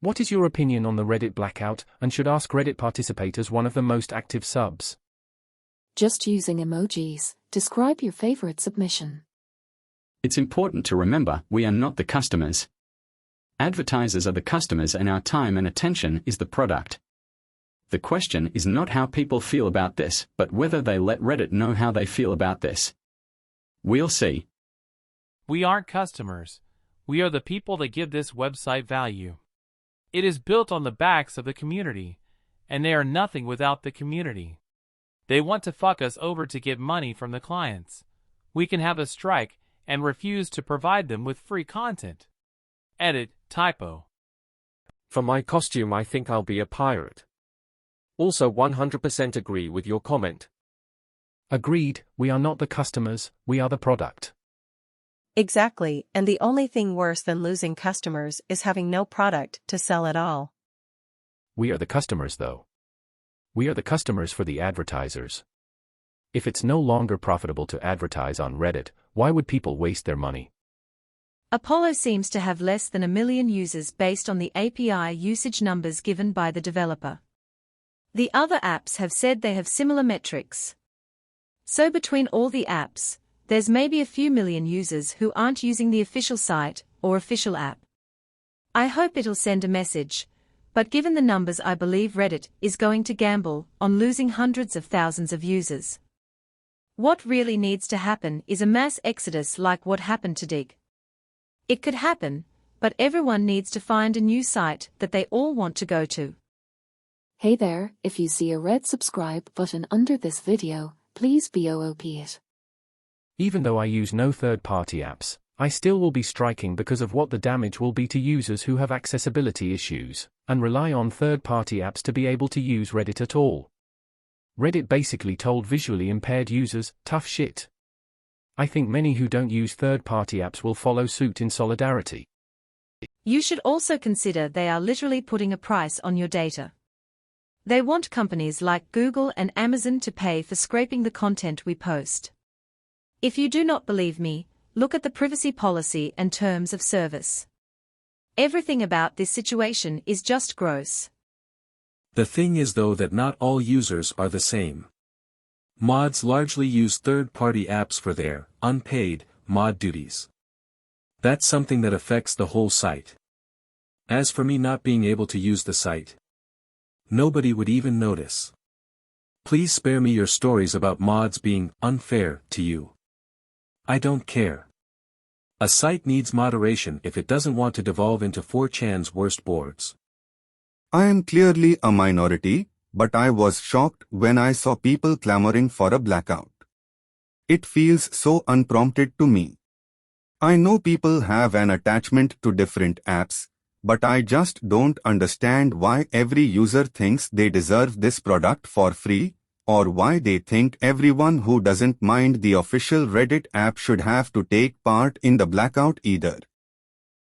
What is your opinion on the Reddit Blackout, and should ask Reddit participators one of the most active subs? Just using emojis. Describe your favorite submission. It's important to remember we are not the customers. Advertisers are the customers and our time and attention is the product. The question is not how people feel about this, but whether they let Reddit know how they feel about this. We'll see. We aren't customers. We are the people that give this website value. It is built on the backs of the community, and they are nothing without the community. They want to fuck us over to get money from the clients. We can have a strike and refuse to provide them with free content. Edit, typo. For my costume, I think I'll be a pirate. Also 100% agree with your comment. Agreed, we are not the customers, we are the product. Exactly, and the only thing worse than losing customers is having no product to sell at all. We are the customers though. We are the customers for the advertisers. If it's no longer profitable to advertise on Reddit, why would people waste their money? Apollo seems to have less than 1 million users based on the API usage numbers given by the developer. The other apps have said they have similar metrics. So between all the apps, there's maybe a few million users who aren't using the official site or official app. I hope it'll send a message, but given the numbers, I believe Reddit is going to gamble on losing hundreds of thousands of users. What really needs to happen is a mass exodus like what happened to Dig. It could happen, but everyone needs to find a new site that they all want to go to. Hey there, if you see a red subscribe button under this video, please BOOP it. Even though I use no third-party apps, I still will be striking because of what the damage will be to users who have accessibility issues, and rely on third-party apps to be able to use Reddit at all. Reddit basically told visually impaired users, tough shit. I think many who don't use third-party apps will follow suit in solidarity. You should also consider they are literally putting a price on your data. They want companies like Google and Amazon to pay for scraping the content we post. If you do not believe me, look at the privacy policy and terms of service. Everything about this situation is just gross. The thing is though that not all users are the same. Mods largely use third-party apps for their unpaid mod duties. That's something that affects the whole site. As for me not being able to use the site, nobody would even notice. Please spare me your stories about mods being unfair to you. I don't care. A site needs moderation if it doesn't want to devolve into 4chan's worst boards. I am clearly a minority, but I was shocked when I saw people clamoring for a blackout. It feels so unprompted to me. I know people have an attachment to different apps, but I just don't understand why every user thinks they deserve this product for free, or why they think everyone who doesn't mind the official Reddit app should have to take part in the blackout either.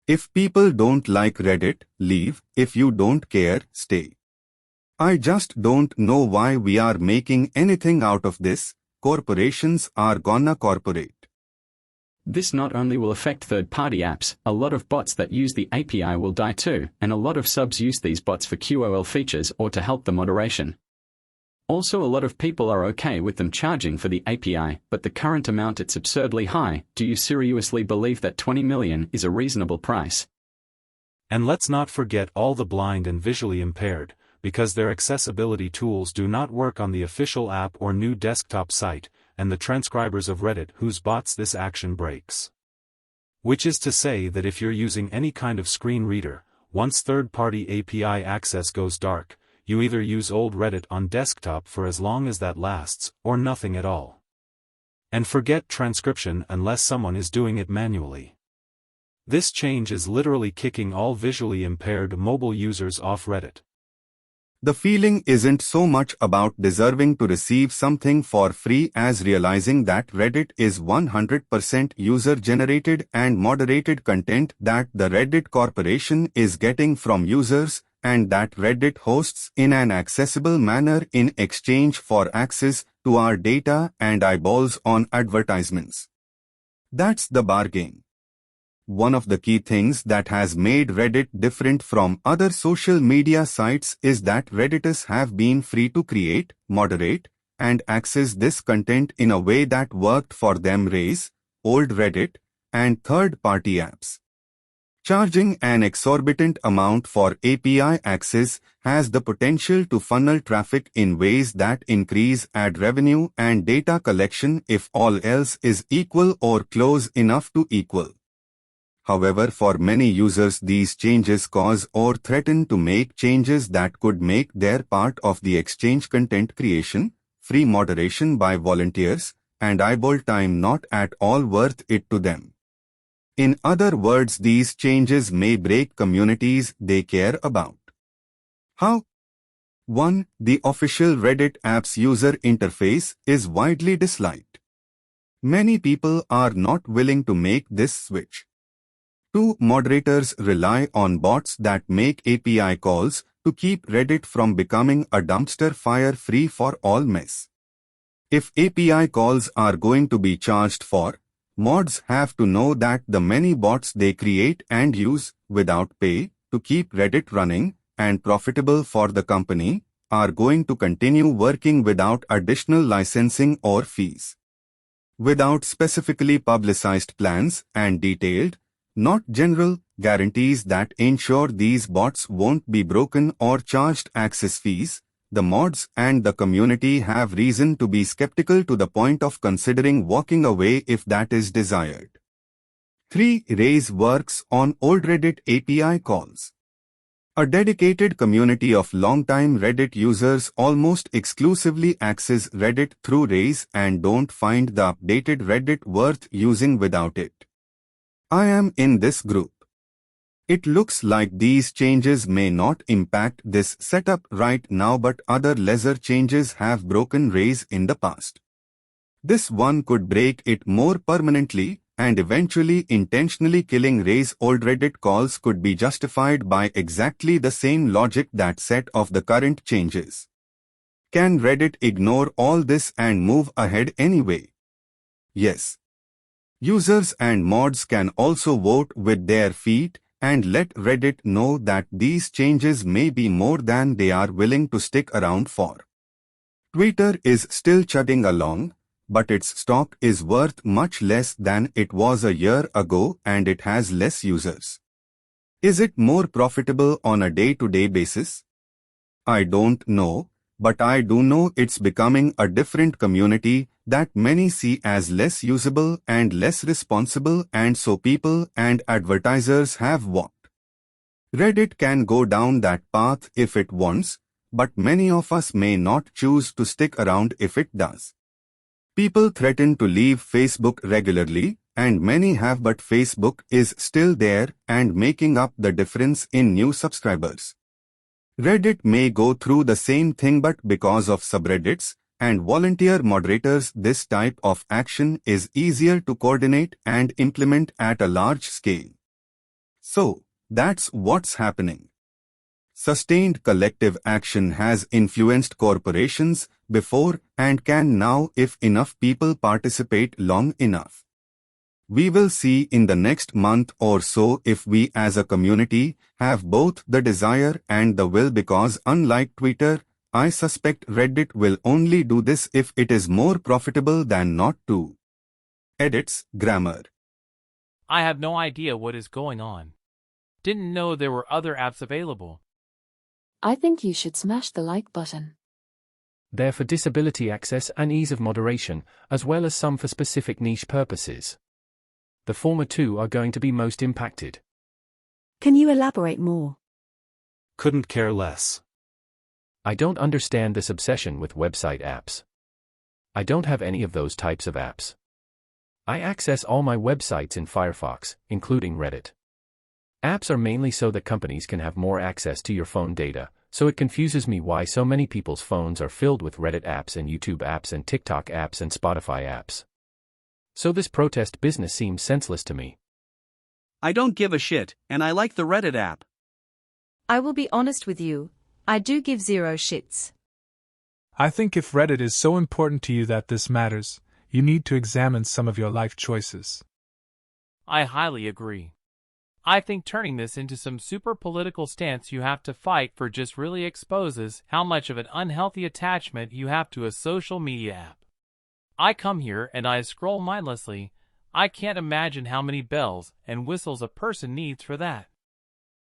If people don't like Reddit, leave. If you don't care, stay. I just don't know why we are making anything out of this. Corporations are gonna corporate. This not only will affect third-party apps, a lot of bots that use the API will die too, and a lot of subs use these bots for QoL features or to help the moderation. Also, a lot of people are okay with them charging for the API, but the current amount, it's absurdly high. Do you seriously believe that 20 million is a reasonable price? And let's not forget all the blind and visually impaired, because their accessibility tools do not work on the official app or new desktop site, and the transcribers of Reddit whose bots this action breaks. Which is to say that if you're using any kind of screen reader, once third-party API access goes dark, you either use old Reddit on desktop for as long as that lasts, or nothing at all. And forget transcription unless someone is doing it manually. This change is literally kicking all visually impaired mobile users off Reddit. The feeling isn't so much about deserving to receive something for free as realizing that Reddit is 100% user-generated and moderated content that the Reddit Corporation is getting from users, and that Reddit hosts in an accessible manner in exchange for access to our data and eyeballs on advertisements. That's the bargain. one of the key things that has made Reddit different from other social media sites is that Redditors have been free to create, moderate, and access this content in a way that worked for them. Raise, old Reddit, and third-party apps. Charging an exorbitant amount for API access has the potential to funnel traffic in ways that increase ad revenue and data collection if all else is equal or close enough to equal. However, for many users these changes cause or threaten to make changes that could make their part of the exchange content creation, free moderation by volunteers, and eyeball time not at all worth it to them. In other words, these changes may break communities they care about. How? 1. The official Reddit app's user interface is widely disliked. Many people are not willing to make this switch. 2. Moderators rely on bots that make API calls to keep Reddit from becoming a dumpster fire free for all mess. If API calls are going to be charged for, mods have to know that the many bots they create and use, without pay, to keep Reddit running and profitable for the company, are going to continue working without additional licensing or fees. Without specifically publicized plans and detailed, not general, guarantees that ensure these bots won't be broken or charged access fees, the mods and the community have reason to be skeptical to the point of considering walking away if that is desired. 3. Raise works on old Reddit API calls. A dedicated community of longtime Reddit users almost exclusively access Reddit through Raise and don't find the updated Reddit worth using without it. I am in this group. It looks like these changes may not impact this setup right now, but other lesser changes have broken Raise in the past. This one could break it more permanently, and eventually intentionally killing Raise. Old Reddit calls could be justified by exactly the same logic that set off the current changes. Can Reddit ignore all this and move ahead anyway? Yes. Users and mods can also vote with their feet and let Reddit know that these changes may be more than they are willing to stick around for. Twitter is still chugging along, but its stock is worth much less than it was a year ago and it has less users. Is it more profitable on a day-to-day basis? I don't know, but I do know it's becoming a different community that many see as less usable and less responsible, and so people and advertisers have walked. Reddit can go down that path if it wants, but many of us may not choose to stick around if it does. People threaten to leave Facebook regularly, and many have, but Facebook is still there and making up the difference in new subscribers. Reddit may go through the same thing, but because of subreddits and volunteer moderators, this type of action is easier to coordinate and implement at a large scale. So, that's what's happening. Sustained collective action has influenced corporations before and can now if enough people participate long enough. We will see in the next month or so if we as a community have both the desire and the will, because unlike Twitter, I suspect Reddit will only do this if it is more profitable than not to. Edits, grammar. I have no idea what is going on. Didn't know there were other apps available. I think you should smash the like button. They're for disability access and ease of moderation, as well as some for specific niche purposes. The former two are going to be most impacted. Can you elaborate more? Couldn't care less. I don't understand this obsession with website apps. I don't have any of those types of apps. I access all my websites in Firefox, including Reddit. Apps are mainly so that companies can have more access to your phone data, so it confuses me why so many people's phones are filled with Reddit apps and YouTube apps and TikTok apps and Spotify apps. So this protest business seems senseless to me. I don't give a shit, and I like the Reddit app. I will be honest with you, I do give zero shits. I think if Reddit is so important to you that this matters, you need to examine some of your life choices. I highly agree. I think turning this into some super political stance you have to fight for just really exposes how much of an unhealthy attachment you have to a social media app. I come here and I scroll mindlessly. I can't imagine how many bells and whistles a person needs for that.